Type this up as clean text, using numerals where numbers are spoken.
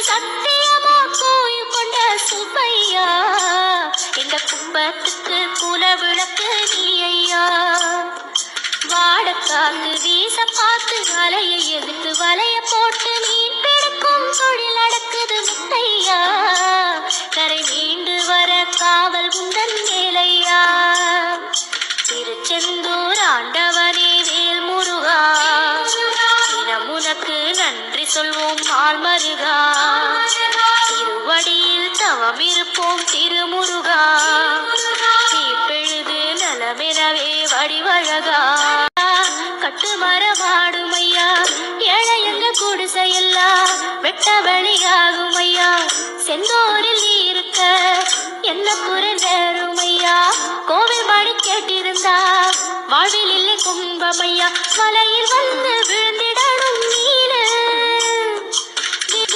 சத்தியமா கோயில் கொண்ட சுப்பையா, எங்க கும்பத்துக்கு குல விளக்கு நீ ஐயா. வாடக்காத்து வீச பார்த்து அலையை எதிர்த்து வலைய போட்டு மீன் பிடிக்கும் தொழில் நடக்குது முத்தையா. கரை மீண்டு வர காவல் உந்தன் மேலையா. திருச்செந்தூர் ஆண்டவனே வேல் முருகா, தினம் உனக்கு நன்றி சொல்வோம் நாள் மருகா. திருவடியில் தவம் இருப்போம் திருமுருகா, தீப்பெழுது நலமெனவே வடிவழகா. கட்டு மரமாடும் ஐயா, ஏழையங்க குடிசையெல்லாம் வெட்ட வெளியாகும் ஐயா. செந்தூரில் நீ இருக்க என்ன குறை நேரும் ஐயா. கோவில் மணி கேட்டிருந்தா வாழ்வில் இல்லை கும்பமையா. மலையில் வந்து விழுந்திட